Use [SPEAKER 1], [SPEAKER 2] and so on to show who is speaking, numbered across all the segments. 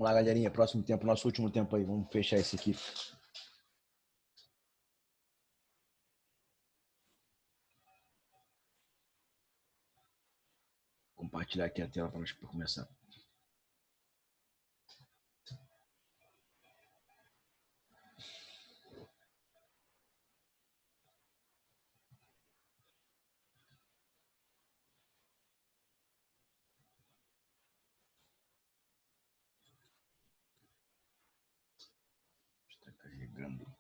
[SPEAKER 1] lá, galerinha. Próximo tempo, nosso último tempo aí. Vamos fechar esse aqui. Compartilhar aqui a tela para começar. Está carregando.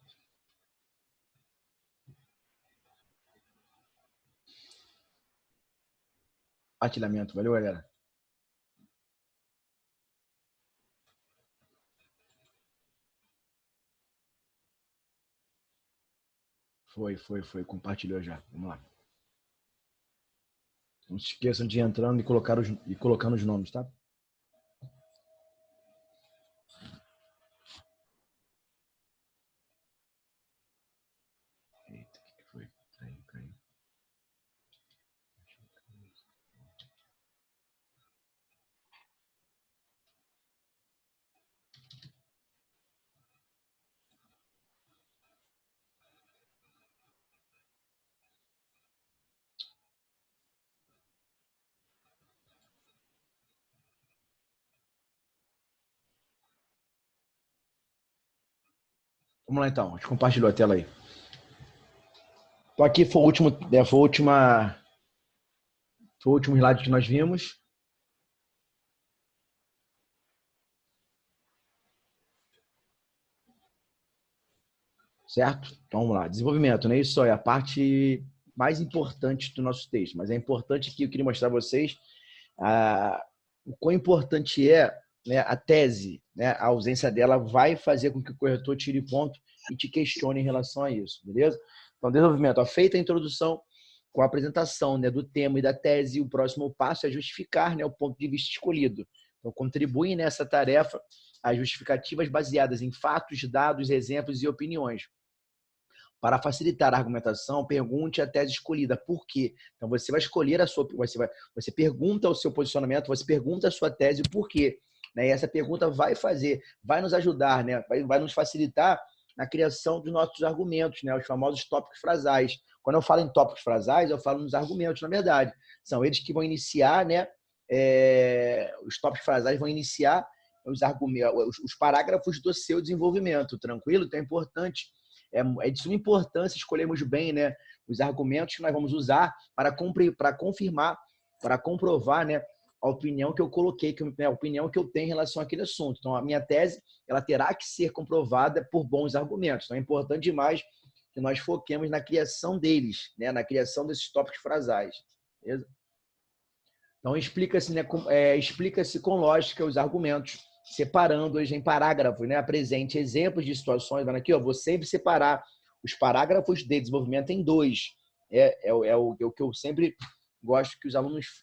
[SPEAKER 1] Compartilhamento. Valeu, galera. Foi. Compartilhou já. Vamos lá. Não se esqueçam de ir entrando e colocando os nomes, tá? Eita, o que foi? Caiu. Vamos lá, então. A gente compartilhou a tela aí. Então, aqui foi o último slide que nós vimos. Certo? Então, vamos lá. Desenvolvimento, né? Isso é a parte mais importante do nosso texto. Mas é importante que eu queria mostrar a vocês o quão importante é, né, a tese, né? A ausência dela vai fazer com que o corretor tire ponto e te questione em relação a isso, beleza? Então, desenvolvimento. Ó, feita a introdução com a apresentação, né, do tema e da tese, o próximo passo é justificar, né, o ponto de vista escolhido. Então, contribuem nessa tarefa as justificativas baseadas em fatos, dados, exemplos e opiniões. Para facilitar a argumentação, pergunte a tese escolhida. Por quê? Então, você vai escolher a sua... Você pergunta o seu posicionamento, você pergunta a sua tese, por quê? Né? E essa pergunta vai nos ajudar, né? Vai nos facilitar na criação dos nossos argumentos, né? Os famosos tópicos frasais. Quando eu falo em tópicos frasais, eu falo nos argumentos, na verdade. São eles que vão iniciar, né? Os tópicos frasais vão iniciar os parágrafos do seu desenvolvimento, tranquilo? Então é importante, é de suma importância escolhermos bem, né, os argumentos que nós vamos usar para confirmar, para comprovar, né, a opinião que eu coloquei, a opinião que eu tenho em relação àquele assunto. Então, a minha tese, ela terá que ser comprovada por bons argumentos. Então, é importante demais que nós foquemos na criação deles, né, na criação desses tópicos frasais. Beleza? Então, explica-se, né, explica-se com lógica os argumentos, separando-os em parágrafos, né? Apresente exemplos de situações. Aqui, ó, vou sempre separar os parágrafos de desenvolvimento em dois. O que eu sempre gosto que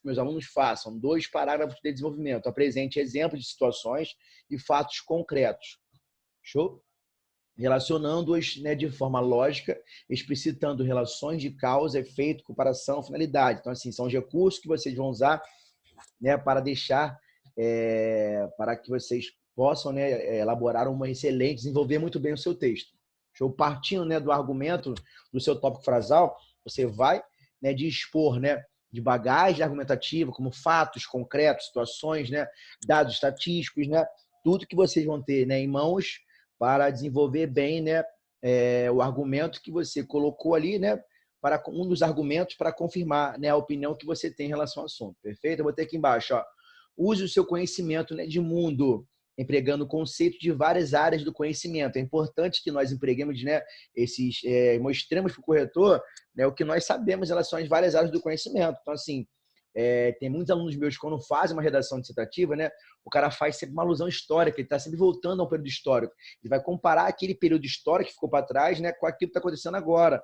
[SPEAKER 1] meus alunos façam. 2 parágrafos de desenvolvimento. Apresente exemplos de situações e fatos concretos. Show? Relacionando-os, né, de forma lógica, explicitando relações de causa, efeito, comparação, finalidade. Então, assim, são os recursos que vocês vão usar, né, para deixar, para que vocês possam, né, elaborar uma excelente, desenvolver muito bem o seu texto. Show? Partindo, né, do argumento do seu tópico frasal, você vai, né, dispor, né, de bagagem argumentativa, como fatos concretos, situações, né, dados estatísticos, né, tudo que vocês vão ter, né, em mãos para desenvolver bem, né, o argumento que você colocou ali, né, para um dos argumentos para confirmar, né, a opinião que você tem em relação ao assunto. Perfeito? Eu vou ter aqui embaixo, ó. Use o seu conhecimento, né, de mundo, empregando conceitos de várias áreas do conhecimento. É importante que nós empreguemos, né, mostremos para o corretor, né, o que nós sabemos em relação às várias áreas do conhecimento. Então, assim, tem muitos alunos meus que, quando fazem uma redação dissertativa, né, o cara faz sempre uma alusão histórica, ele está sempre voltando ao período histórico. Ele vai comparar aquele período histórico que ficou para trás, né, com aquilo que está acontecendo agora.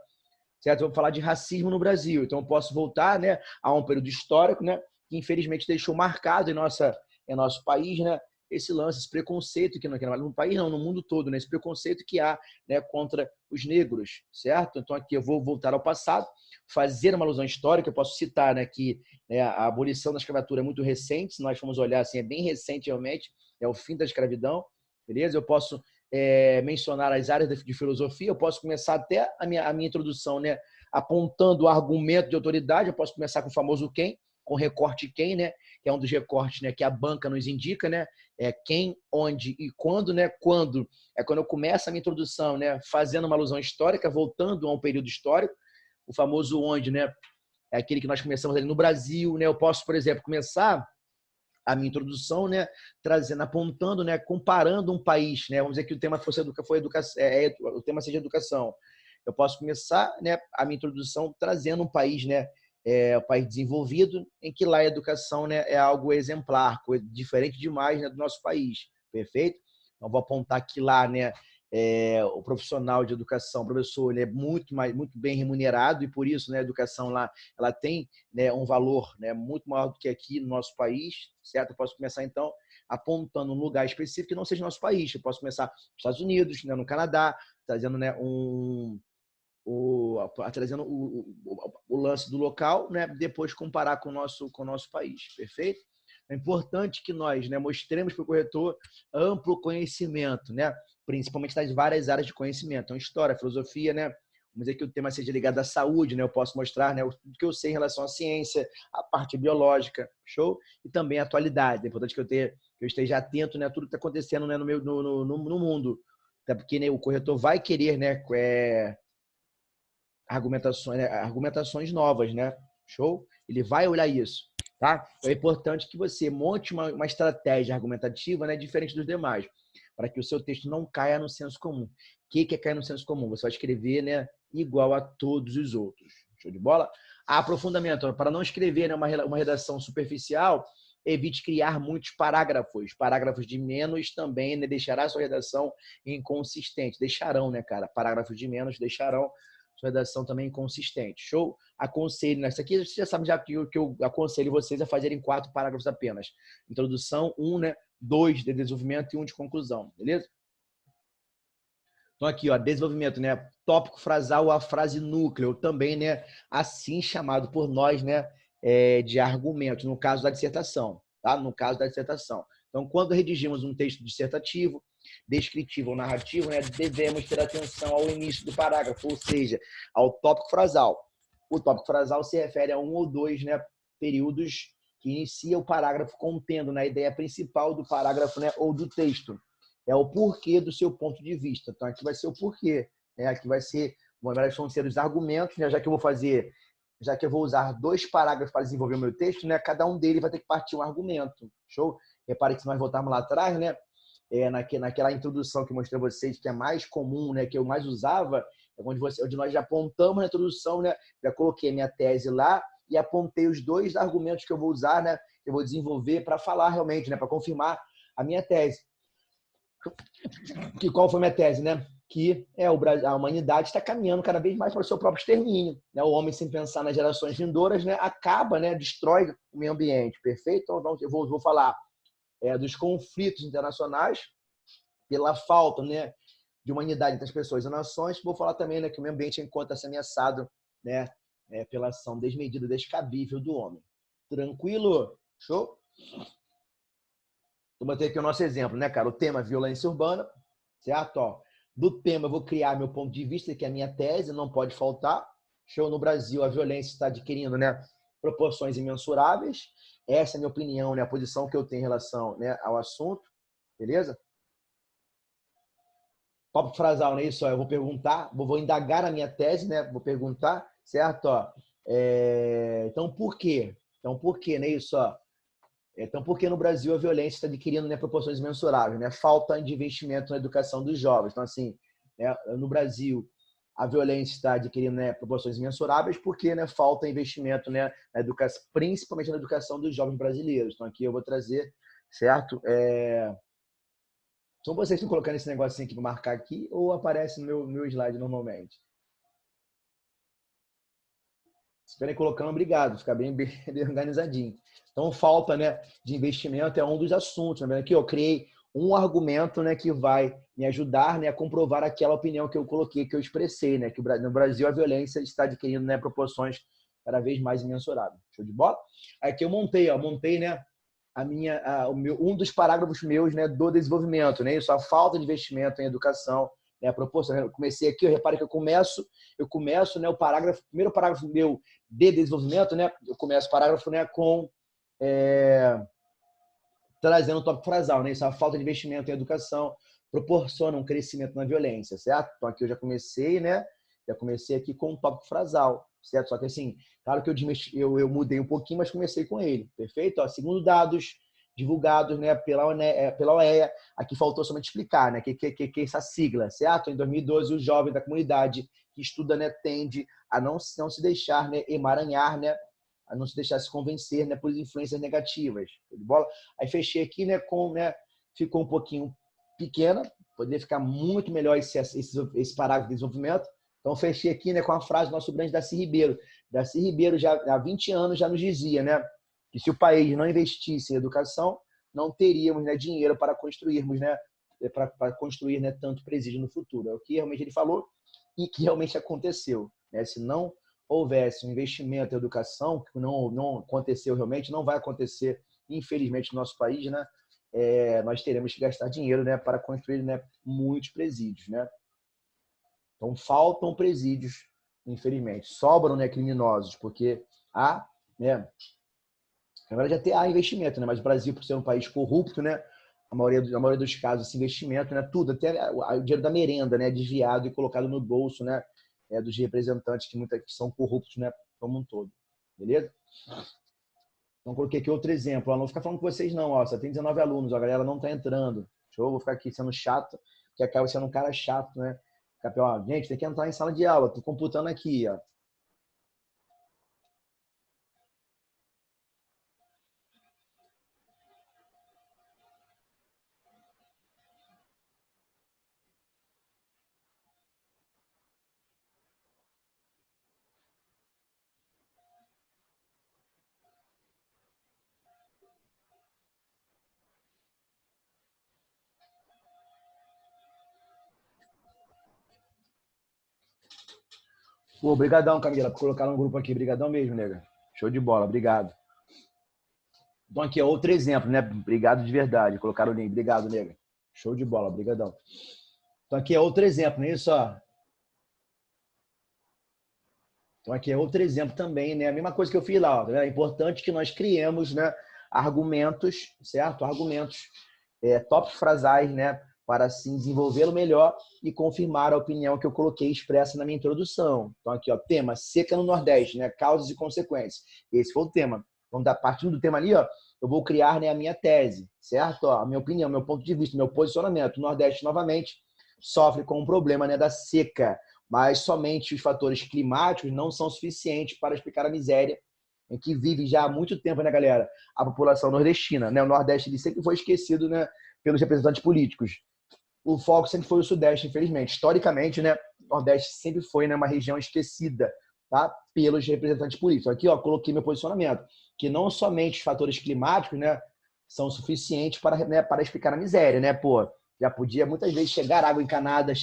[SPEAKER 1] Certo? Vamos falar de racismo no Brasil. Então, eu posso voltar, né, a um período histórico, né, que infelizmente deixou marcado em nosso país, né, esse lance, esse preconceito que não é no país, não, no mundo todo, né, esse preconceito que há, né, contra os negros, certo? Então, aqui eu vou voltar ao passado, fazer uma alusão histórica. Eu posso citar, né, que, né, a abolição da escravatura é muito recente. Se nós formos olhar, assim, é bem recente realmente. é o fim da escravidão, beleza? Eu posso mencionar as áreas de filosofia, eu posso começar até a minha introdução, né, apontando o argumento de autoridade, eu posso começar com o famoso quem, com recorte quem, né, que é um dos recortes, né, que a banca nos indica, né, quem, onde e quando, né, quando é quando eu começo a minha introdução, né, fazendo uma alusão histórica, voltando a um período histórico, o famoso onde, né, é aquele que nós começamos ali no Brasil, né, eu posso, por exemplo, começar a minha introdução, né, trazendo, apontando, né, comparando um país, né, vamos dizer que o tema foi educação, o tema seja educação. Eu posso começar, né, a minha introdução trazendo um país, né, um país desenvolvido, em que lá a educação, né, é algo exemplar, diferente demais, né, do nosso país, perfeito? Então vou apontar que lá, né, o profissional de educação, o professor, ele é muito bem remunerado e por isso, né, a educação lá, ela tem, né, um valor, né, muito maior do que aqui no nosso país, certo? Eu posso começar então apontando um lugar específico que não seja nosso país. Eu posso começar nos Estados Unidos, né, no Canadá, trazendo, né, trazendo o lance do local, né, depois comparar com o nosso país, perfeito? É importante que nós, né, mostremos para o corretor amplo conhecimento, né, principalmente das várias áreas de conhecimento. Então, história, filosofia, né, vamos dizer que o tema seja ligado à saúde, né, eu posso mostrar, né, tudo que eu sei em relação à ciência, a parte biológica, show? E também a atualidade. É importante que eu esteja atento, né, a tudo que está acontecendo, né, no mundo. Até porque, né, o corretor vai querer, né, argumentações novas, né? Show? Ele vai olhar isso, tá? Então é importante que você monte uma estratégia argumentativa, né, diferente dos demais, para que o seu texto não caia no senso comum. O que é cair no senso comum? Você vai escrever, né, igual a todos os outros. Show de bola? Aprofundamento. Para não escrever, né, uma redação superficial, evite criar muitos parágrafos. Parágrafos de menos também, né, deixará a sua redação inconsistente. Deixarão, né, cara? Parágrafos de menos deixarão sua redação também inconsistente. Show? Aconselho, nessa aqui você já sabe já que eu aconselho vocês a fazerem 4 parágrafos apenas. Introdução, 1, né? 2 de desenvolvimento e 1 de conclusão, beleza? Então aqui, ó, desenvolvimento, né? Tópico frasal, a frase núcleo, também, né? Assim chamado por nós, né? De argumento, no caso da dissertação, tá? No caso da dissertação. Então, quando redigimos um texto dissertativo, descritivo ou narrativo, né, devemos ter atenção ao início do parágrafo, ou seja, ao tópico frasal. O tópico frasal se refere a um ou dois, né, períodos que inicia o parágrafo contendo, né, a ideia principal do parágrafo, né, ou do texto. É o porquê do seu ponto de vista. Então, aqui vai ser o porquê. Né? Aqui vai ser, vão ser os argumentos, né, já que eu vou usar 2 parágrafos para desenvolver o meu texto, né, cada um deles vai ter que partir um argumento. Show? Repare que se nós voltarmos lá atrás, né, naquela introdução que eu mostrei a vocês, que é mais comum, né, que eu mais usava, é onde nós já apontamos na introdução, né, já coloquei a minha tese lá e apontei os 2 argumentos que eu vou usar, né, que eu vou desenvolver para falar realmente, né, para confirmar a minha tese. Qual foi a minha tese, né? Que a humanidade está caminhando cada vez mais para o seu próprio extermínio. Né? O homem, sem pensar nas gerações vindouras, né, acaba, né, destrói o meio ambiente. Perfeito? Então, eu vou falar dos conflitos internacionais pela falta, né, de humanidade entre as pessoas e nações. Vou falar também, né, que o meio ambiente encontra-se ameaçado, né, pela ação desmedida, descabível do homem. Tranquilo? Show? Eu botei aqui o nosso exemplo, né, cara? O tema violência urbana, certo? Ó, do tema eu vou criar meu ponto de vista, que é a minha tese, não pode faltar. Show. No Brasil, a violência está adquirindo, né, proporções imensuráveis. Essa é a minha opinião, né, a posição que eu tenho em relação, né, ao assunto. Beleza? Tópico frasal, não é isso? Ó, eu vou perguntar, vou indagar a minha tese, né? Vou perguntar, certo? Ó, então, por quê? Então, por quê, não é isso? Ó? Então, por que no Brasil a violência está adquirindo, né, proporções imensuráveis? Né? Falta de investimento na educação dos jovens. Então, assim, né, no Brasil, a violência está adquirindo, né, proporções imensuráveis porque, né, falta investimento, né, na educação, principalmente na educação dos jovens brasileiros. Então, aqui eu vou trazer, certo? São vocês que estão colocando esse negocinho aqui para marcar aqui ou aparece no meu slide normalmente? Se estiverem colocando, obrigado. Ficar bem organizadinho. Então, falta, né, de investimento é um dos assuntos. Tá vendo aqui? Eu criei um argumento, né, que vai me ajudar, né, a comprovar aquela opinião que eu coloquei, que eu expressei, né, que no Brasil a violência está adquirindo, né, proporções cada vez mais imensuráveis. Show de bola? Aqui eu montei, né, um dos parágrafos meus, né, do desenvolvimento, né? Isso, a falta de investimento em educação, né, proporcionando. Eu comecei aqui, eu reparo que eu começo, né, primeiro parágrafo meu de desenvolvimento, né? Eu começo o parágrafo, né, com trazendo o tópico frasal, né? Isso, a falta de investimento em educação proporciona um crescimento na violência, certo? Então aqui eu já comecei, né? Já comecei aqui com o tópico frasal, certo? Só que assim, claro que eu mudei um pouquinho, mas comecei com ele, perfeito? Ó, segundo dados divulgados, né, pela OEA, aqui faltou somente explicar, né, que é essa sigla, certo? Em 2012, o jovem da comunidade que estuda, né, tende a não se deixar, né, emaranhar, né, a não se deixar se convencer, né, por influências negativas. De bola? Aí fechei aqui, né, ficou um pouquinho pequena, poderia ficar muito melhor esse parágrafo de desenvolvimento. Então fechei aqui, né, com a frase do nosso grande Darcy Ribeiro. Darcy Ribeiro já há 20 anos já nos dizia, né, que se o país não investisse em educação, não teríamos, né, dinheiro para construirmos, né, para construir, né, tanto presídio no futuro. É o que realmente ele falou e que realmente aconteceu, né? Se não houvesse um investimento em educação, que não aconteceu realmente, não vai acontecer, infelizmente, no nosso país, né? Nós teremos que gastar dinheiro, né, para construir, né, muitos presídios, né? Então faltam presídios, infelizmente, sobram, né, criminosos, porque há, né, na verdade até há investimento, né, mas o Brasil, por ser um país corrupto, né, a maioria dos casos esse investimento, né, tudo, até o dinheiro da merenda, né, desviado e colocado no bolso, né, dos representantes que são corruptos, né, como um todo, beleza? Então, coloquei aqui outro exemplo. Ó, não vou ficar falando com vocês, não. Ó, só tem 19 alunos. Ó, a galera não está entrando. Show? Vou ficar aqui sendo chato, porque acaba sendo um cara chato, né? Ó, gente, tem que entrar em sala de aula. Estou computando aqui. Ó. Pô, obrigadão, Camila, por colocar no grupo aqui. Obrigadão mesmo, nega. Show de bola. Obrigado. Então, aqui é outro exemplo, né? Obrigado de verdade. Colocaram o link. Obrigado, nega. Show de bola. Obrigadão. Então, aqui é outro exemplo, não é isso? Ó. Então, aqui é outro exemplo também, né? A mesma coisa que eu fiz lá. Ó. É importante que nós criemos, né, argumentos, certo? Argumentos, tópicos frasais, né? Para assim desenvolvê-lo melhor e confirmar a opinião que eu coloquei expressa na minha introdução. Então, aqui, ó, tema seca no Nordeste, né? Causas e consequências. Esse foi o tema. Então, partindo do tema ali, ó, eu vou criar, né, a minha tese, certo? Ó, a minha opinião, meu ponto de vista, meu posicionamento. O Nordeste, novamente, sofre com o problema, né, da seca, mas somente os fatores climáticos não são suficientes para explicar a miséria em que vive já há muito tempo, né, galera, a população nordestina, né? O Nordeste ele sempre foi esquecido, né, pelos representantes políticos. O foco sempre foi o Sudeste, infelizmente. Historicamente, né, o Nordeste sempre foi, né, uma região esquecida, tá, pelos representantes políticos. Aqui, ó, coloquei meu posicionamento, que não somente os fatores climáticos, né, são suficientes para, né, para explicar a miséria, né, pô. Já podia muitas vezes chegar água encanada, os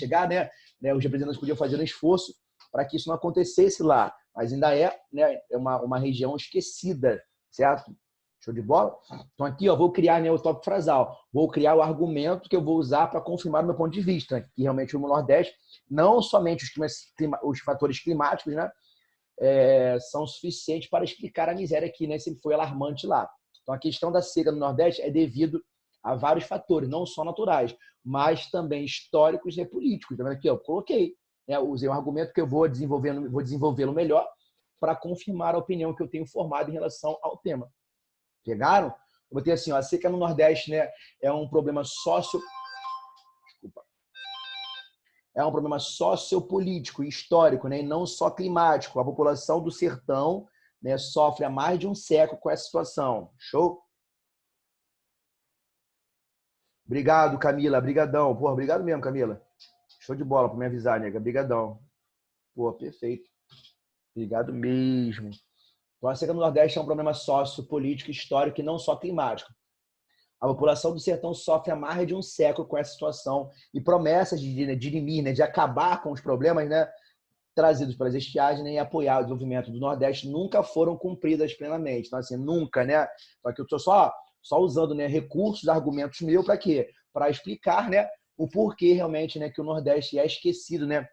[SPEAKER 1] representantes podiam fazer um esforço para que isso não acontecesse lá, mas ainda né, uma região esquecida, certo? Show de bola? Então aqui, ó, vou criar, né, o tópico frasal, vou criar o argumento que eu vou usar para confirmar o meu ponto de vista, que realmente no Nordeste, não somente os fatores climáticos, né, são suficientes para explicar a miséria que, né, sempre foi alarmante lá. Então a questão da seca no Nordeste é devido a vários fatores, não só naturais, mas também históricos e políticos. Então, aqui eu coloquei, né, usei um argumento que eu vou desenvolvê-lo melhor para confirmar a opinião que eu tenho formado em relação ao tema. Pegaram? Eu botei assim, ó, a seca no Nordeste, né, é um problema é um problema sociopolítico e histórico, né, e não só climático. A população do sertão, né, sofre há mais de um século com essa situação. Show? Obrigado, Camila. Obrigadão. Porra, obrigado mesmo, Camila. Show de bola por me avisar, nega. Obrigadão. Pô, perfeito. Obrigado mesmo. Então, a seca no Nordeste é um problema sociopolítico, histórico e não só climático. A população do sertão sofre há mais de um século com essa situação e promessas de dirimir, né, de acabar com os problemas, né, trazidos pelas estiagens, né, e apoiar o desenvolvimento do Nordeste nunca foram cumpridas plenamente. Então, assim, nunca, né? Então, aqui eu estou só só usando, né, recursos, argumentos meus para quê? Para explicar, né, o porquê realmente, né, que o Nordeste é esquecido, né,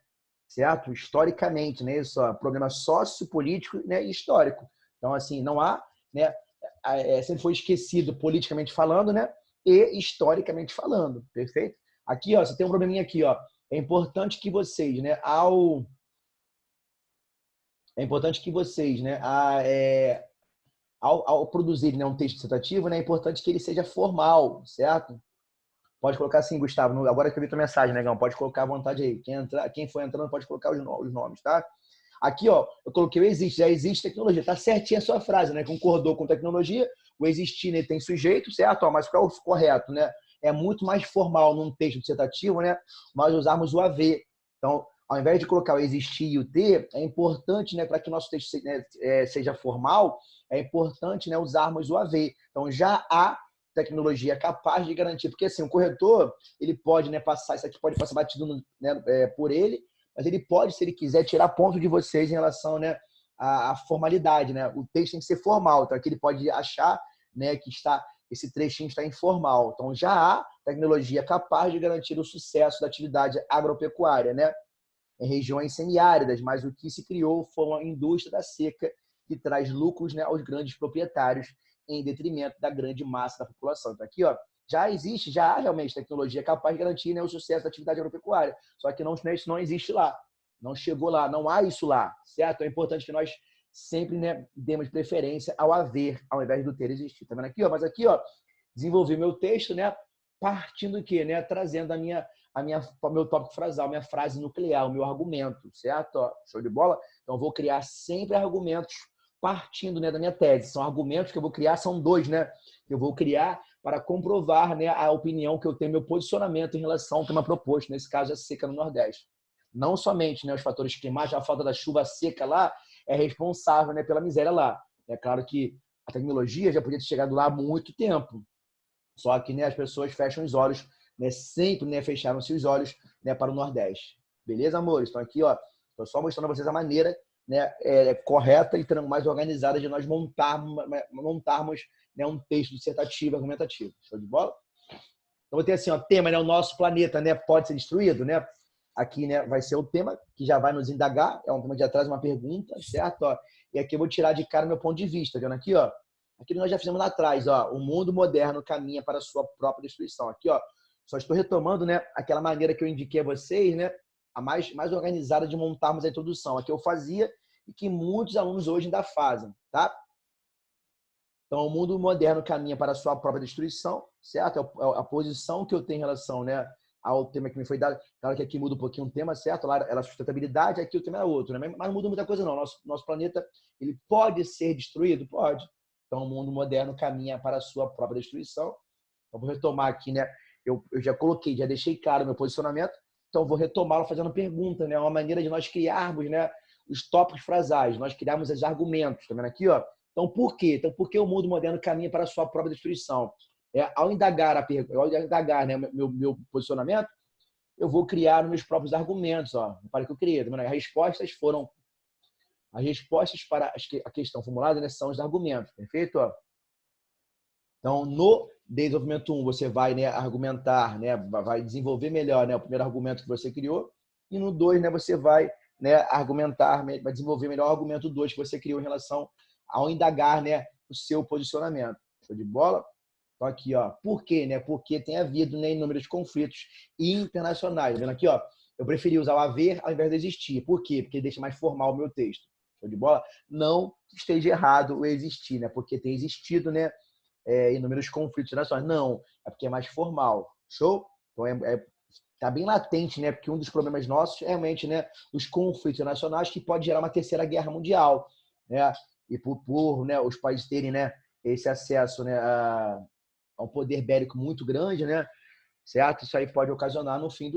[SPEAKER 1] certo? Historicamente, né, isso, ó, problema sociopolítico, né, e histórico. Então, assim, não há, né, sempre foi esquecido politicamente falando, né, e historicamente falando, perfeito? Aqui, ó, você tem um probleminha aqui, ó. É importante que vocês, né, é importante que vocês, né, ao produzir, né, um texto dissertativo, né, é importante que ele seja formal, certo? Pode colocar assim, Gustavo. Agora que eu vi tua mensagem, negão, pode colocar à vontade aí. Quem for entrando pode colocar os nomes, tá? Aqui, ó, eu coloquei o existe, já existe tecnologia. Tá certinha a sua frase, né? Concordou com tecnologia, o existir, né, tem sujeito, certo? Ó, mas qual é o correto, né? É muito mais formal num texto dissertativo, né? Nós usarmos o haver. Então, ao invés de colocar o existir e o ter, é importante, né, para que o nosso texto, né, seja formal, é importante, né, usarmos o haver. Então, já há tecnologia capaz de garantir, porque assim, o corretor, ele pode, né, passar, isso aqui pode passar batido, né, por ele, mas ele pode, se ele quiser, tirar ponto de vocês em relação, né, à formalidade, né? O texto tem que ser formal, então aqui ele pode achar, né, que esse trechinho está informal. Então já há tecnologia capaz de garantir o sucesso da atividade agropecuária, né, em regiões semiáridas, mas o que se criou foi uma indústria da seca que traz lucros, né, aos grandes proprietários em detrimento da grande massa da população. Então aqui, ó, já há realmente tecnologia capaz de garantir, né, o sucesso da atividade agropecuária, só que isso não existe lá, não chegou lá, não há isso lá, certo? Então é importante que nós sempre, né, demos preferência ao haver, ao invés do ter existir. Tá vendo aqui, ó? Mas aqui, ó, desenvolvi meu texto, né, partindo do quê, né, trazendo o meu tópico frasal, a minha frase nuclear, o meu argumento, certo? Ó, show de bola? Então, eu vou criar sempre argumentos partindo, né, da minha tese. São argumentos que eu vou criar, são dois, né? Eu vou criar para comprovar, né, a opinião que eu tenho, meu posicionamento em relação ao tema proposto, nesse caso, a seca no Nordeste. Não somente, né, os fatores climáticos, a falta da chuva seca lá é responsável, né, pela miséria lá. É claro que a tecnologia já podia ter chegado lá há muito tempo, só que, né, as pessoas fecham os olhos, né, sempre, né, fecharam-se os olhos, né, para o Nordeste. Beleza, amores? Então aqui, ó, estou só mostrando a vocês a maneira, né, correta e mais organizada de nós montarmos, né, um texto dissertativo, argumentativo. Show de bola? Então vou ter assim, ó, tema, né, o nosso planeta, né, pode ser destruído, né? Aqui, né, vai ser o tema que já vai nos indagar, é um tema que já traz uma pergunta, certo? Ó, e aqui eu vou tirar de cara meu ponto de vista, vendo aqui, ó. Aquilo nós já fizemos lá atrás, ó. O mundo moderno caminha para a sua própria destruição. Aqui, ó. Só estou retomando, né, aquela maneira que eu indiquei a vocês, né, a mais organizada de montarmos a introdução. A que eu fazia e que muitos alunos hoje ainda fazem, tá? Então, o mundo moderno caminha para a sua própria destruição, certo? A posição que eu tenho em relação, né, ao tema que me foi dado. Claro que aqui muda um pouquinho o tema, certo? Lá era sustentabilidade, aqui o tema é outro, né? Mas não muda muita coisa, não. Nosso planeta, ele pode ser destruído? Pode. Então, o mundo moderno caminha para a sua própria destruição. Então, vou retomar aqui, né? Eu já coloquei, já deixei claro o meu posicionamento. Então, vou retomá-lo fazendo pergunta, né? Uma maneira de nós criarmos, né, os tópicos frasais, nós criarmos os argumentos. Tá vendo aqui, ó? Então, por quê? Então, por que o mundo moderno caminha para a sua própria destruição? Ao indagar né, meu posicionamento, eu vou criar meus próprios argumentos. Ó, para que eu criei. Tá vendo? As respostas para a questão formulada, né, são os argumentos. Perfeito? Ó. Então, no desenvolvimento 1, você vai, né, argumentar, né, vai desenvolver melhor, né, o primeiro argumento que você criou. E no 2, né, você vai, né, argumentar, vai desenvolver melhor o argumento 2 que você criou em relação ao indagar, né, o seu posicionamento. Show de bola? Então, aqui, ó, por quê, né? Porque tem havido, né, inúmeros conflitos internacionais. Tá vendo aqui, ó, eu preferi usar o haver ao invés de existir. Por quê? Porque deixa mais formal o meu texto. Show de bola? Não que esteja errado o existir, né? Porque tem existido, né, inúmeros conflitos internacionais. Não, é porque é mais formal. Show? Então, tá bem latente, né? Porque um dos problemas nossos é realmente, né, os conflitos internacionais que pode gerar uma terceira guerra mundial, né? E por né, os países terem, né, esse acesso, né, a um poder bélico muito grande, né? Certo? Isso aí pode ocasionar no fim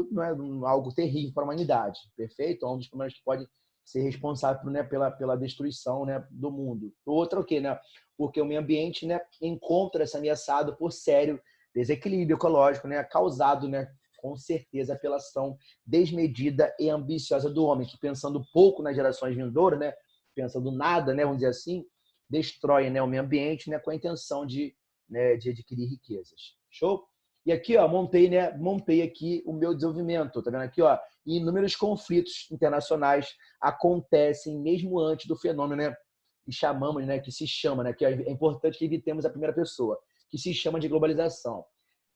[SPEAKER 1] algo terrível para a humanidade. Perfeito? É um dos problemas que pode ser responsável, né, pela destruição, né, do mundo. Outra o quê, né? Porque o meio ambiente, né, encontra-se ameaçado por sério desequilíbrio ecológico, né, causado, né, com certeza pela ação desmedida e ambiciosa do homem, que pensando pouco nas gerações vindouras, né, pensando nada, né, vamos dizer assim, destrói, né, o meio ambiente, né, com a intenção de né, de adquirir riquezas. Show? E aqui, ó, montei aqui o meu desenvolvimento. Tá vendo aqui, ó? Inúmeros conflitos internacionais acontecem mesmo antes do fenômeno, né? Que chamamos, né? Que se chama, né? Que é importante que evitemos a primeira pessoa, que se chama de globalização.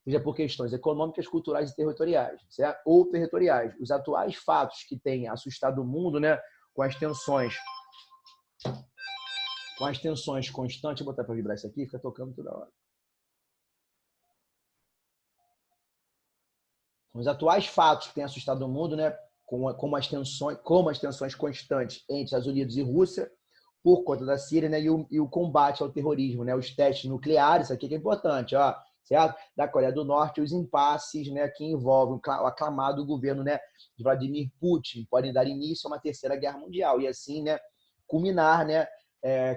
[SPEAKER 1] Seja por questões econômicas, culturais e territoriais, certo? Ou territoriais. Os atuais fatos que têm assustado o mundo, né? Com as tensões constantes. Vou botar para vibrar isso aqui, fica tocando toda hora. Os atuais fatos que têm assustado o mundo, né, como as tensões constantes entre Estados Unidos e Rússia, por conta da Síria, né, e o combate ao terrorismo, né, os testes nucleares, isso aqui que é importante, ó, certo? Da Coreia do Norte, os impasses, né, que envolvem o aclamado governo, né, de Vladimir Putin, podem dar início a uma terceira guerra mundial e assim, né, culminar, né,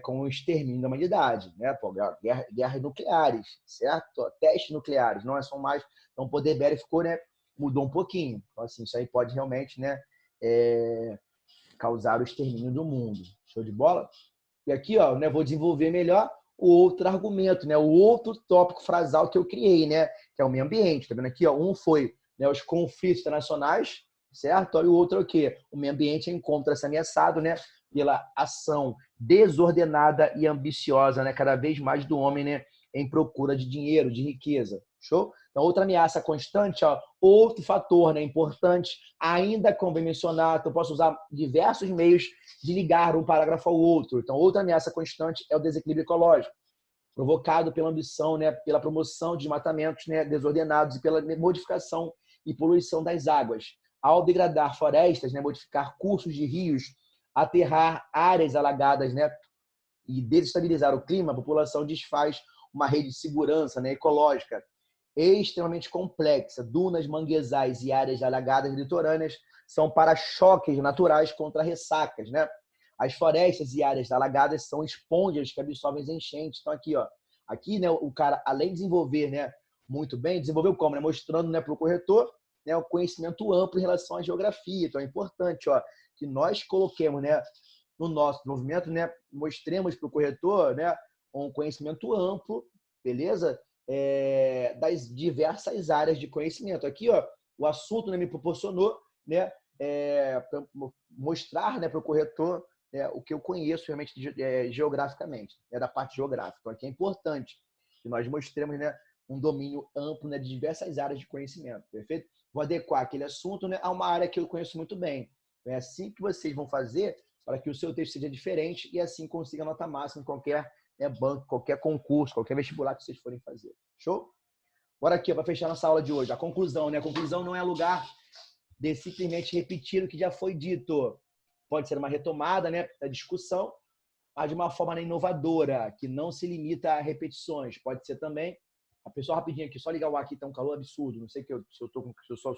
[SPEAKER 1] com o extermínio da humanidade, né? Pô, guerras nucleares, certo? Testes nucleares, não são mais. Então, o poder bélico, né, mudou um pouquinho. Então, assim, isso aí pode realmente, né, causar o extermínio do mundo. Show de bola? E aqui, ó, né, vou desenvolver melhor o outro argumento, né, o outro tópico frasal que eu criei, né, que é o meio ambiente. Tá vendo aqui, ó? Um foi, né, os conflitos internacionais, certo? E o outro é o quê? O meio ambiente encontra-se ameaçado, né, pela ação desordenada e ambiciosa, né, cada vez mais do homem, né, em procura de dinheiro, de riqueza. Show? Então, outra ameaça constante, ó, outro fator, né, importante, ainda convém mencionar, então eu posso usar diversos meios de ligar um parágrafo ao outro. Então, outra ameaça constante é o desequilíbrio ecológico, provocado pela ambição, né, pela promoção de desmatamentos, né, desordenados e pela modificação e poluição das águas. Ao degradar florestas, né, modificar cursos de rios, aterrar áreas alagadas, né, e desestabilizar o clima, a população desfaz uma rede de segurança, né, ecológica extremamente complexa. Dunas, manguezais e áreas alagadas litorâneas são para-choques naturais contra ressacas, né? As florestas e áreas alagadas são esponjas que absorvem as enchentes. Então aqui, ó, aqui, né, o cara, além de desenvolver, né, muito bem, desenvolveu como, né, mostrando, né, para o corretor, né, o conhecimento amplo em relação à geografia. Então é importante, ó, que nós coloquemos, né, no nosso desenvolvimento, né, mostremos para o corretor, né, um conhecimento amplo, beleza? Das diversas áreas de conhecimento. Aqui, ó, o assunto, né, me proporcionou, né, mostrar, né, para o corretor, né, o que eu conheço realmente geograficamente, da parte geográfica. Então, aqui é importante que nós mostremos, né, um domínio amplo, né, de diversas áreas de conhecimento, perfeito? Vou adequar aquele assunto, né, a uma área que eu conheço muito bem. É assim que vocês vão fazer para que o seu texto seja diferente e assim consiga nota máxima em qualquer banco, qualquer concurso, qualquer vestibular que vocês forem fazer. Show? Bora aqui, para fechar nossa aula de hoje. A conclusão, né? A conclusão não é lugar de simplesmente repetir o que já foi dito. Pode ser uma retomada, né, da discussão, mas de uma forma inovadora, que não se limita a repetições. Pode ser também. A pessoa rapidinho aqui, só ligar o ar aqui, tá um calor absurdo. Não sei se eu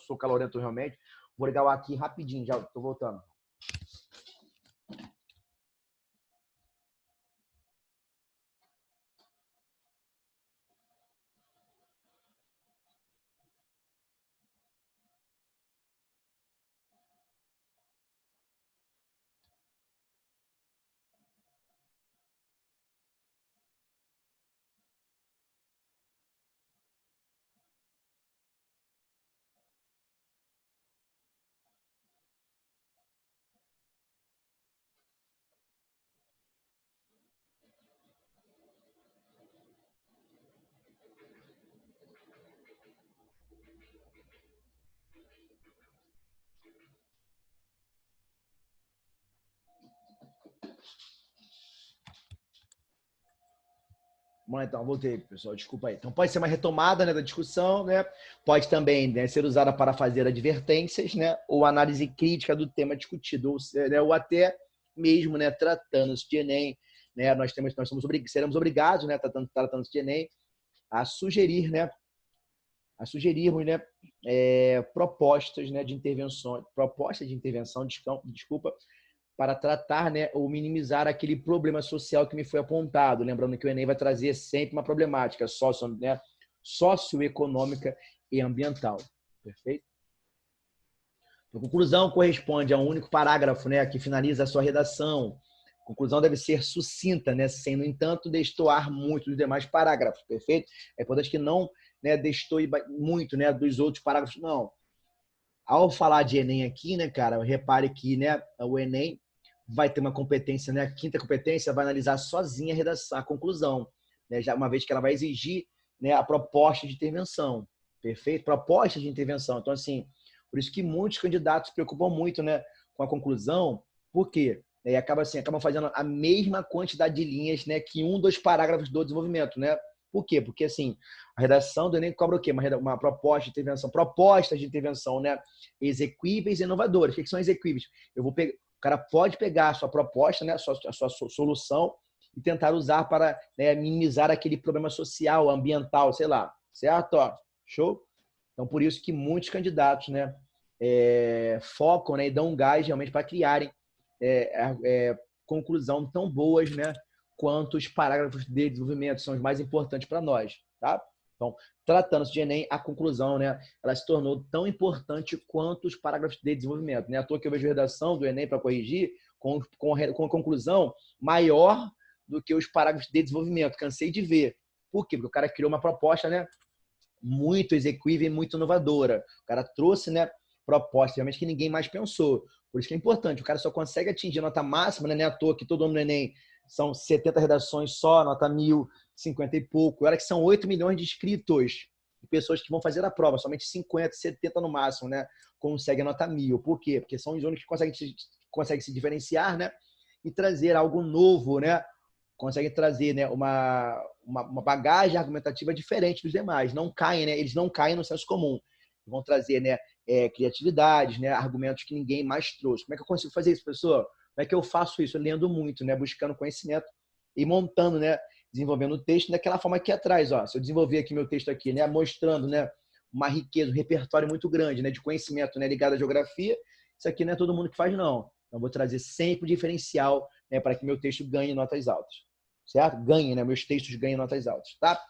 [SPEAKER 1] sou calorento realmente. Vou ligar o ar aqui rapidinho, já estou voltando. Bom, então, voltei, pessoal, desculpa aí. Então, pode ser uma retomada, né, da discussão, né? Pode também, né, ser usada para fazer advertências, né, ou análise crítica do tema discutido, ou até mesmo, né, tratando-se de Enem, né, seremos obrigados, né, tratando-se de Enem, a sugerir, né, sugerirmos, né, propostas, né, de intervenção, desculpa, para tratar, né, ou minimizar aquele problema social que me foi apontado. Lembrando que o Enem vai trazer sempre uma problemática socioeconômica e ambiental. Perfeito? A conclusão corresponde a um único parágrafo, né, que finaliza a sua redação. Conclusão deve ser sucinta, né? Sem, no entanto, destoar muito dos demais parágrafos, perfeito? É importante que não, né, destoe muito, né, dos outros parágrafos, não. Ao falar de Enem aqui, né, cara, repare que, né, o Enem vai ter uma competência, né, a quinta competência vai analisar sozinha a redação, a conclusão, né, já uma vez que ela vai exigir, né, a proposta de intervenção, perfeito? Proposta de intervenção. Então, assim, por isso que muitos candidatos se preocupam muito, né, com a conclusão, por quê? E acaba assim, acabam fazendo a mesma quantidade de linhas, né, que um dos parágrafos do desenvolvimento, né? Por quê? Porque assim, a redação do Enem cobra o quê? Uma proposta de intervenção, propostas de intervenção, né? Exequíveis e inovadoras. O que são exequíveis? Eu vou pegar, o cara pode pegar a sua proposta, né, a sua solução e tentar usar para, né, minimizar aquele problema social, ambiental, sei lá, certo? Ó, show? Então, por isso que muitos candidatos, né, focam, né, e dão um gás realmente para criarem conclusão tão boas, né, quanto os parágrafos de desenvolvimento são os mais importantes para nós, tá? Então, tratando-se de Enem, a conclusão, né, ela se tornou tão importante quanto os parágrafos de desenvolvimento, né? À toa que eu vejo a redação do Enem para corrigir com a conclusão maior do que os parágrafos de desenvolvimento. Cansei de ver. Por quê? Porque o cara criou uma proposta, né, muito execuível e muito inovadora. O cara trouxe, né, proposta realmente que ninguém mais pensou. Por isso que é importante. O cara só consegue atingir a nota máxima, né? Não é à toa que todo ano no Enem são 70 redações só, nota 1.000, 50 e pouco. Olha que são 8 milhões de inscritos, de pessoas que vão fazer a prova. Somente 50, 70 no máximo, né, conseguem a nota 1.000. Por quê? Porque são os únicos que conseguem se diferenciar, né, e trazer algo novo, né? Conseguem trazer, né, uma bagagem argumentativa diferente dos demais. Não caem, né? Eles não caem no senso comum. Vão trazer, né, criatividades, né, argumentos que ninguém mais trouxe. Como é que eu consigo fazer isso, pessoal? Como é que eu faço isso? Eu lendo muito, né, buscando conhecimento e montando, né, desenvolvendo o texto daquela forma aqui atrás. Ó. Se eu desenvolver aqui meu texto aqui, né, mostrando, né, uma riqueza, um repertório muito grande, né, de conhecimento, né, ligado à geografia, isso aqui não é todo mundo que faz, não. Então, vou trazer sempre o diferencial, né, para que meu texto ganhe notas altas. Certo? Ganhe, né? Meus textos ganhem notas altas, tá?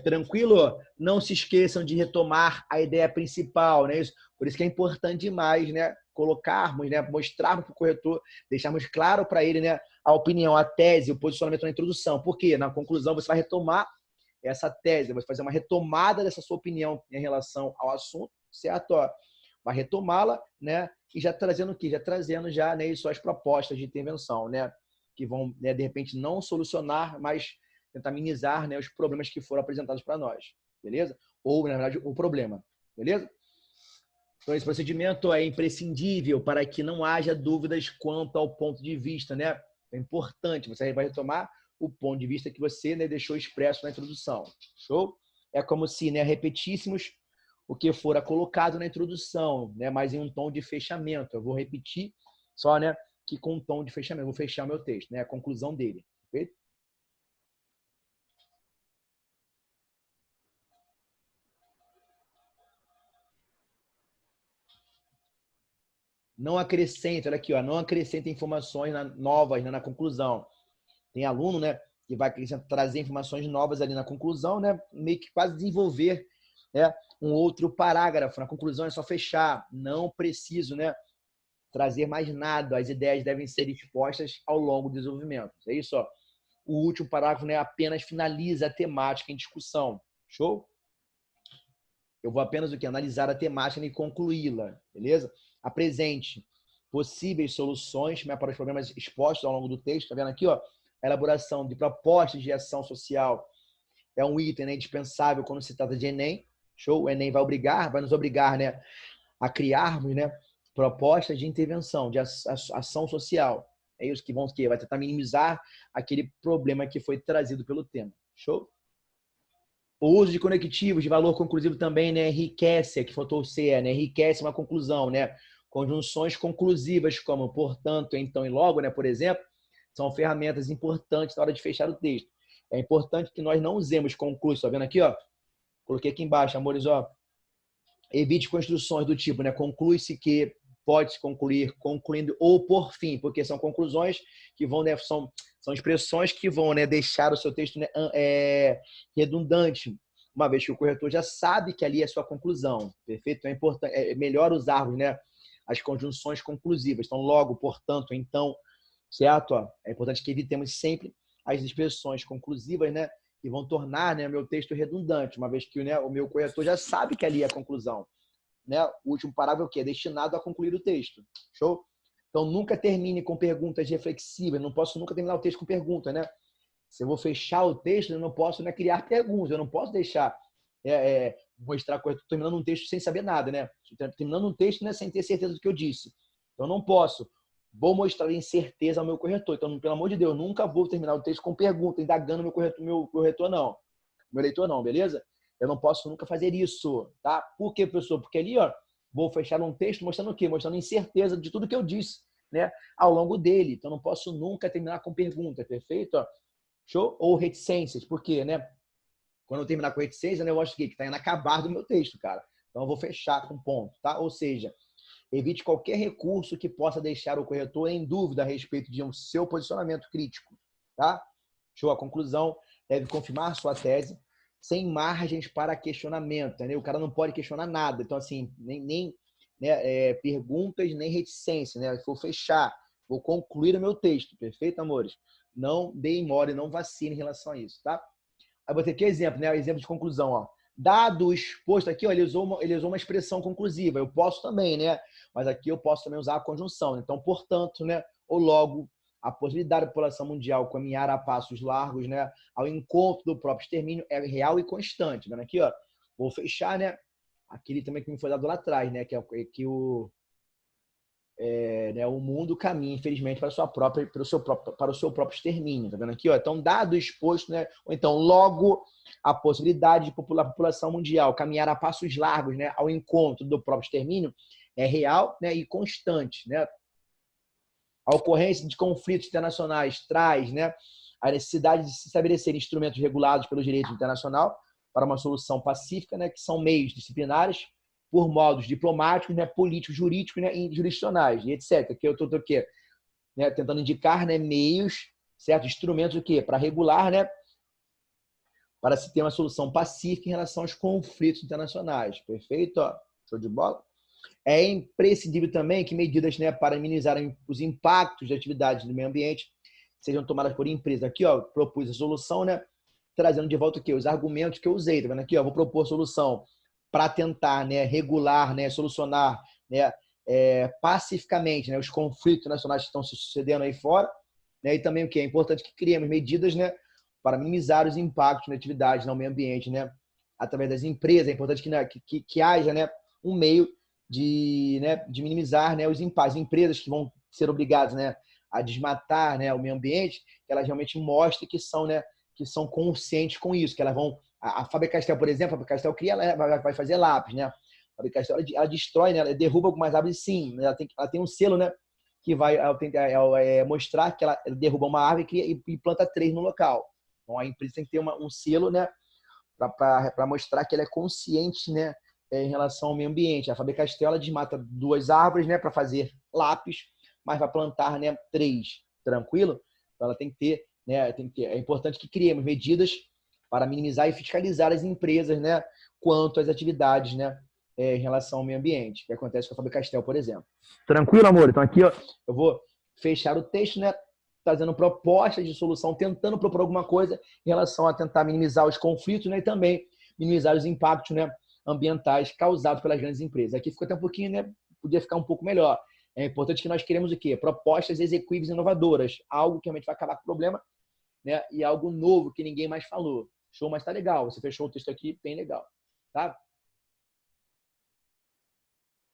[SPEAKER 1] Tranquilo? Não se esqueçam de retomar a ideia principal, né? Por isso que é importante demais, né? Colocarmos, né? Mostrarmos para o corretor, deixarmos claro para ele, né, a opinião, a tese, o posicionamento na introdução. Por quê? Na conclusão, você vai retomar essa tese, vai fazer uma retomada dessa sua opinião em relação ao assunto, certo? Ó, vai retomá-la, né? E já trazendo o quê? Já trazendo já, né, suas propostas de intervenção, né? Que vão, né, de repente, não solucionar, mas tentar minimizar, né, os problemas que foram apresentados para nós, beleza? Ou, na verdade, o problema, beleza? Então, esse procedimento é imprescindível para que não haja dúvidas quanto ao ponto de vista, né? É importante, você vai retomar o ponto de vista que você, né, deixou expresso na introdução, show? É como se, né, repetíssemos o que fora colocado na introdução, né, mas em um tom de fechamento. Eu vou repetir só, né, que com um tom de fechamento. Eu vou fechar meu texto, né, a conclusão dele, perfeito? Não acrescenta, olha aqui, ó, não acrescenta informações novas, né, na conclusão. Tem aluno, né, que vai trazer informações novas ali na conclusão, né, meio que quase desenvolver, né, um outro parágrafo. Na conclusão é só fechar. Não preciso, né, trazer mais nada. As ideias devem ser expostas ao longo do desenvolvimento. É isso, ó. O último parágrafo, né, apenas finaliza a temática em discussão. Show? Eu vou apenas o quê? Analisar a temática e concluí-la, beleza? Apresente possíveis soluções, né, para os problemas expostos ao longo do texto. Tá vendo aqui, ó? A elaboração de propostas de ação social é um item, né, indispensável quando se trata de Enem. Show? O Enem vai nos obrigar, né, a criarmos, né, propostas de intervenção, de ação social. É isso que vai tentar minimizar aquele problema que foi trazido pelo tema. Show? O uso de conectivos de valor conclusivo também, né, enriquece, aqui faltou o C, né, enriquece uma conclusão, né? Conjunções conclusivas como portanto, então e logo, né, por exemplo, são ferramentas importantes na hora de fechar o texto. É importante que nós não usemos conclui, tá vendo aqui, ó? Coloquei aqui embaixo, amores, ó. Evite construções do tipo, né, conclui-se que, pode-se concluir, concluindo ou por fim, porque são conclusões que vão, né, são expressões que vão, né, deixar o seu texto, né, redundante, uma vez que o corretor já sabe que ali é a sua conclusão, perfeito? Então é importante, é melhor usarmos, né, as conjunções conclusivas. Então, logo, portanto, então, certo? Ó, é importante que evitemos sempre as expressões conclusivas, né, que vão tornar, né, meu texto redundante, uma vez que, né, o meu corretor já sabe que ali é a conclusão, né? O último parágrafo é o quê? É destinado a concluir o texto. Show? Então, nunca termine com perguntas reflexivas. Não posso nunca terminar o texto com pergunta, né? Se eu vou fechar o texto, eu não posso, né, criar perguntas. Eu não posso deixar mostrar que eu estou terminando um texto sem saber nada, né? Terminando um texto, né, sem ter certeza do que eu disse. Então, eu não posso. Vou mostrar incerteza ao meu corretor. Então, pelo amor de Deus, nunca vou terminar o texto com pergunta, indagando meu corretor, não. Meu leitor, não, beleza? Eu não posso nunca fazer isso, tá? Por quê, professor? Porque ali, ó, vou fechar um texto mostrando o quê? Mostrando incerteza de tudo que eu disse, né? Ao longo dele. Então, não posso nunca terminar com pergunta, perfeito? Ó, show? Ou reticências, por quê, né? Quando eu terminar com reticência, né, eu acho que está inacabado o meu texto, cara. Então, eu vou fechar com ponto, tá? Ou seja, evite qualquer recurso que possa deixar o corretor em dúvida a respeito de um seu posicionamento crítico, tá? Show? A conclusão deve confirmar sua tese sem margens para questionamento, entendeu? O cara não pode questionar nada. Então, assim, nem né, perguntas, nem reticência, né? Vou fechar, vou concluir o meu texto, perfeito, amores? Não deem mole, não vacile em relação a isso, tá? Aí vou ter aqui exemplo, né? Exemplo de conclusão, ó. Dado o exposto aqui, ó, ele usou uma expressão conclusiva. Eu posso também, né? Mas aqui eu posso também usar a conjunção. Então, portanto, né? Ou logo, a possibilidade da população mundial caminhar a passos largos, né? Ao encontro do próprio extermínio é real e constante. Vendo aqui, ó. Vou fechar, né? Aquele também que me foi dado lá atrás, né? Que né, o mundo caminha, infelizmente, para o seu próprio extermínio. Tá vendo aqui? Ó? Então, dado exposto, né, ou então, logo, a possibilidade de a população mundial caminhar a passos largos, né, ao encontro do próprio extermínio é real, né, e constante. Né? A ocorrência de conflitos internacionais traz, né, a necessidade de se estabelecer instrumentos regulados pelo direito internacional para uma solução pacífica, né, que são meios disciplinares por modos diplomáticos, né, políticos, jurídicos, né, e jurisdicionais, e etc. Que eu estou né, tentando indicar, né, meios, certo? Instrumentos o quê? Para regular, né, para se ter uma solução pacífica em relação aos conflitos internacionais. Perfeito? Ó, show de bola? É imprescindível também que medidas, né, para minimizar os impactos de atividades do meio ambiente sejam tomadas por empresas. Aqui, ó, propus a solução, né, trazendo de volta aqui os argumentos que eu usei. Tá vendo aqui? Ó, vou propor solução para tentar, né, regular, né, solucionar, né, pacificamente, né, os conflitos nacionais que estão se sucedendo aí fora, né, e também o que é importante que criemos medidas, né, para minimizar os impactos na atividade no meio ambiente, né, através das empresas. É importante que haja, né, um meio de minimizar, né, os impactos. Empresas que vão ser obrigadas, né, a desmatar, né, o meio ambiente, que elas realmente mostrem que são, né, que são conscientes com isso, que elas vão a Faber-Castell, por exemplo, a Faber-Castell cria, ela vai fazer lápis, né? A Faber-Castell ela destrói, né? Ela derruba algumas árvores, sim. Ela tem um selo, né? Que vai mostrar que ela derruba uma árvore e planta 3 no local. Então a empresa tem que ter um selo, né? Para mostrar que ela é consciente, né? Em relação ao meio ambiente. A Faber-Castell ela desmata 2 árvores, né? Para fazer lápis, mas vai plantar, né? 3, tranquilo? Então ela tem que ter, né? É importante que criemos medidas para minimizar e fiscalizar as empresas, né, quanto às atividades, né, em relação ao meio ambiente, que acontece com a Faber-Castell, por exemplo. Tranquilo, amor? Então aqui ó, eu vou fechar o texto, né, trazendo propostas de solução, tentando propor alguma coisa em relação a tentar minimizar os conflitos, né, e também minimizar os impactos, né, ambientais causados pelas grandes empresas. Aqui ficou até um pouquinho, né, podia ficar um pouco melhor. É importante que nós queremos o quê? Propostas execuíveis e inovadoras, algo que realmente vai acabar com o problema, né, e algo novo que ninguém mais falou. Show, mas tá legal. Você fechou o texto aqui, bem legal. Tá?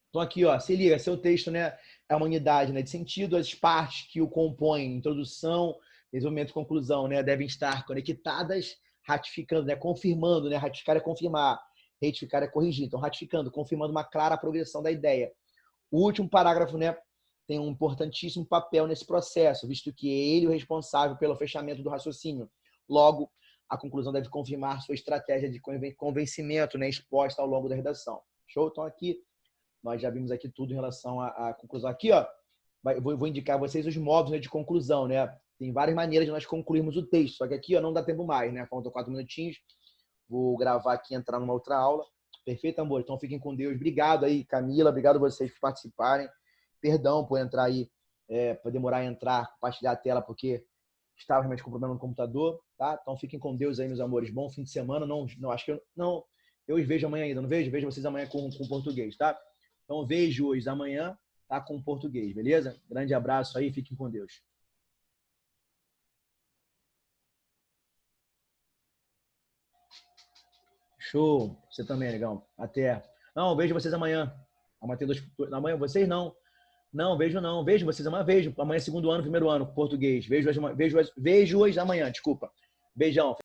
[SPEAKER 1] Então aqui, ó, se liga, seu texto, né, é uma unidade, né, de sentido, as partes que o compõem, introdução, desenvolvimento e conclusão, né, devem estar conectadas, ratificando, né, confirmando, né, ratificar é confirmar, retificar é corrigir. Então, ratificando, confirmando uma clara progressão da ideia. O último parágrafo, né, tem um importantíssimo papel nesse processo, visto que é ele o responsável pelo fechamento do raciocínio. Logo, a conclusão deve confirmar sua estratégia de convencimento, né, exposta ao longo da redação. Show? Então, aqui, nós já vimos aqui tudo em relação à conclusão. Aqui, ó, vou indicar a vocês os modos, né, de conclusão, né? Tem várias maneiras de nós concluirmos o texto, só que aqui, ó, não dá tempo mais, né? Faltam 4 minutinhos. Vou gravar aqui e entrar numa outra aula. Perfeito, amor? Então, fiquem com Deus. Obrigado aí, Camila. Obrigado a vocês por participarem. Perdão por entrar aí para demorar a entrar, compartilhar a tela, porque estava realmente com problema no computador, tá? Então fiquem com Deus aí, meus amores. Bom fim de semana. Não acho que eu os vejo amanhã ainda, não vejo? Vejo vocês amanhã com português, tá? Então vejo-os amanhã, tá? Com português, beleza? Grande abraço aí, fiquem com Deus. Show. Você também, legal. Até. Não, vejo vocês amanhã. Amanhã tem amanhã vocês não. Não, vejo não. Vejo vocês amanhã, vejo. Amanhã é segundo ano, primeiro ano, português. Vejo-os amanhã, desculpa. Beijão.